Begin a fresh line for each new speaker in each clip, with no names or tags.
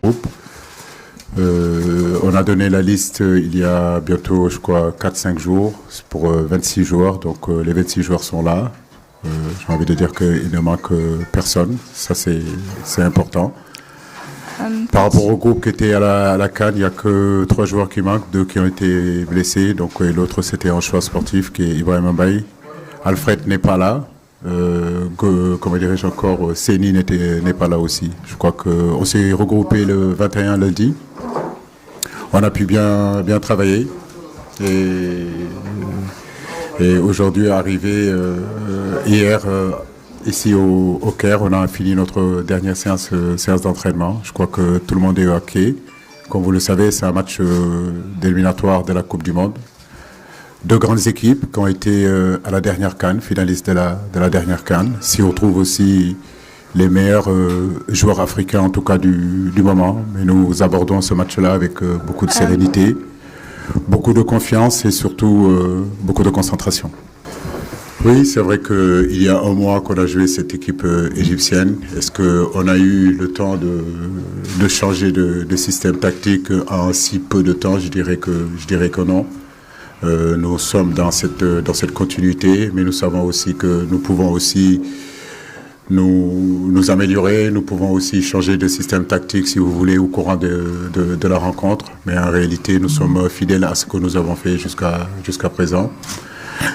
groupe. On a donné la liste il y a bientôt, je crois, 4-5 jours pour 26 joueurs. Donc les 26 joueurs sont là. J'ai envie de dire qu'il ne manque personne. Ça, c'est important. Par rapport au groupe qui était à la CAN, il n'y a que 3 joueurs qui manquent, 2 qui ont été blessés. Donc l'autre, c'était un choix sportif qui est Ibrahim Mbaye. Alfred n'est pas là. Comment dirais-je encore, Séni n'est pas là aussi. Je crois qu'on s'est regroupé le 21 lundi. On a pu bien travailler. Et aujourd'hui, arrivé hier ici au Caire, on a fini notre dernière séance d'entraînement. Je crois que tout le monde est OK. Comme vous le savez, c'est un match d'éliminatoire de la Coupe du Monde. 2 grandes équipes qui ont été à la dernière CAN, finalistes de la dernière CAN. Si on trouve aussi les meilleurs joueurs africains, en tout cas du moment. Mais nous abordons ce match-là avec beaucoup de sérénité, beaucoup de confiance et surtout beaucoup de concentration. Oui, c'est vrai qu'il y a un mois qu'on a joué cette équipe égyptienne. Est-ce qu'on a eu le temps de changer de système tactique en si peu de temps? Je dirais que non. Nous sommes dans cette continuité, mais nous savons aussi que nous pouvons aussi nous améliorer, nous pouvons aussi changer de système tactique, si vous voulez, au courant de la rencontre. Mais en réalité, nous sommes fidèles à ce que nous avons fait jusqu'à présent.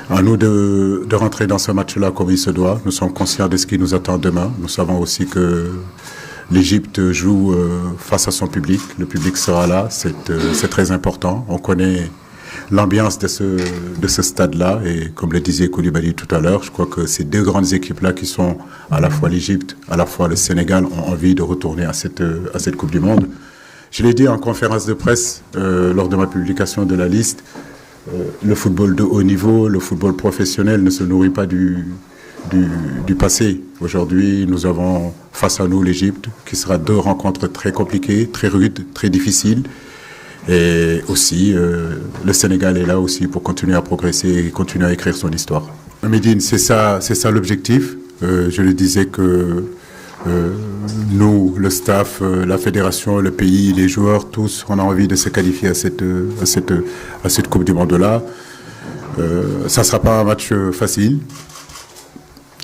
À nous de rentrer dans ce match-là comme il se doit. Nous sommes conscients de ce qui nous attend demain. Nous savons aussi que l'Égypte joue face à son public. Le public sera là, c'est très important. On connaît l'ambiance de ce stade-là, et comme le disait Koulibaly tout à l'heure, je crois que ces 2 grandes équipes-là qui sont à la fois l'Égypte, à la fois le Sénégal, ont envie de retourner à cette Coupe du Monde. Je l'ai dit en conférence de presse lors de ma publication de la liste, le football de haut niveau, le football professionnel ne se nourrit pas du passé. Aujourd'hui, nous avons face à nous l'Égypte, qui sera 2 rencontres très compliquées, très rudes, très difficiles. Et aussi, le Sénégal est là aussi pour continuer à progresser et continuer à écrire son histoire. Médine, c'est ça l'objectif. Je le disais que nous, le staff, la fédération, le pays, les joueurs, tous, on a envie de se qualifier à cette Coupe du Monde-là. Ça ne sera pas un match facile.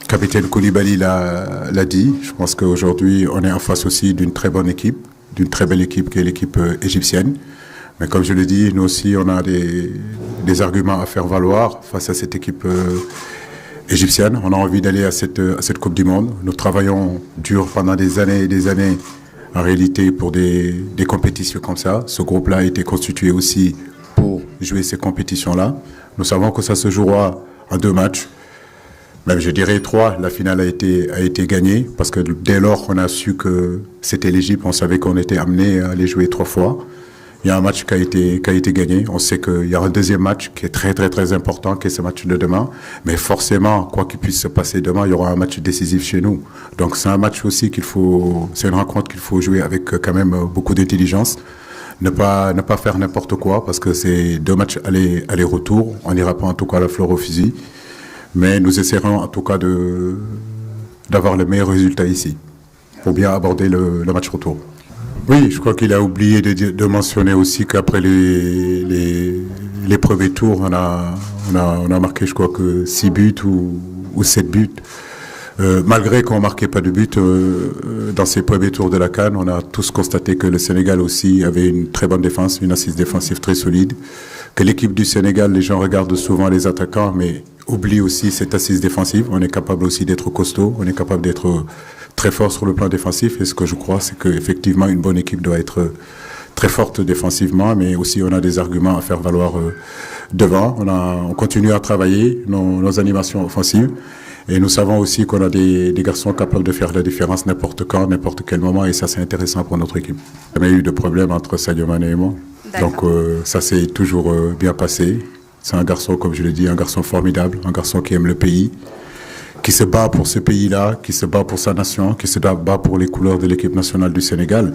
Capitaine Koulibaly l'a dit. Je pense qu'aujourd'hui, on est en face aussi d'une très bonne équipe, d'une très belle équipe qui est l'équipe égyptienne. Mais comme je le dis, nous aussi, on a des arguments à faire valoir face à cette équipe égyptienne. On a envie d'aller à cette Coupe du Monde. Nous travaillons dur pendant des années et des années, en réalité, pour des compétitions comme ça. Ce groupe-là a été constitué aussi pour jouer ces compétitions-là. Nous savons que ça se jouera en 2 matchs. Même, je dirais 3. La finale a été gagnée parce que dès lors qu'on a su que c'était l'Égypte, on savait qu'on était amené à les jouer 3 fois. Il y a un match qui a été gagné. On sait qu'il y a un deuxième match qui est très, très, très important, qui est ce match de demain. Mais forcément, quoi qu'il puisse se passer demain, il y aura un match décisif chez nous. Donc, c'est un match aussi c'est une rencontre qu'il faut jouer avec quand même beaucoup d'intelligence. Ne pas faire n'importe quoi parce que c'est 2 matchs aller-retour. On n'ira pas en tout cas à la fleur au fusil. Mais nous essaierons en tout cas d'avoir le meilleur résultat ici pour bien aborder le match retour. Oui, je crois qu'il a oublié de mentionner aussi qu'après les premiers tours, on a marqué, je crois que 6 buts ou 7 buts. Malgré qu'on ne marquait pas de but dans ces premiers tours de la CAN, on a tous constaté que le Sénégal aussi avait une très bonne défense, une assise défensive très solide. Que l'équipe du Sénégal, les gens regardent souvent les attaquants, mais oublient aussi cette assise défensive. On est capable aussi d'être costaud, on est capable d'être très fort sur le plan défensif. Et ce que je crois, c'est qu'effectivement, une bonne équipe doit être très forte défensivement, mais aussi on a des arguments à faire valoir devant. On continue à travailler nos animations offensives. Et nous savons aussi qu'on a des garçons capables de faire la différence n'importe quand, n'importe quel moment. Et ça, c'est intéressant pour notre équipe. Il n'y a jamais eu de problème entre Sadio Mané et moi. Donc ça s'est toujours bien passé. C'est un garçon, comme je l'ai dit, un garçon formidable, un garçon qui aime le pays, qui se bat pour ce pays-là, qui se bat pour sa nation, qui se bat pour les couleurs de l'équipe nationale du Sénégal.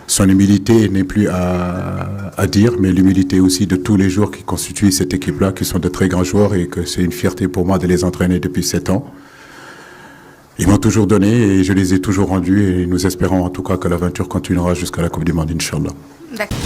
Son humilité n'est plus à dire, mais l'humilité aussi de tous les joueurs qui constituent cette équipe-là, qui sont de très grands joueurs et que c'est une fierté pour moi de les entraîner depuis 7 ans. Ils m'ont toujours donné et je les ai toujours rendus et nous espérons en tout cas que l'aventure continuera jusqu'à la Coupe du Monde, Inch'Allah.
D'accord.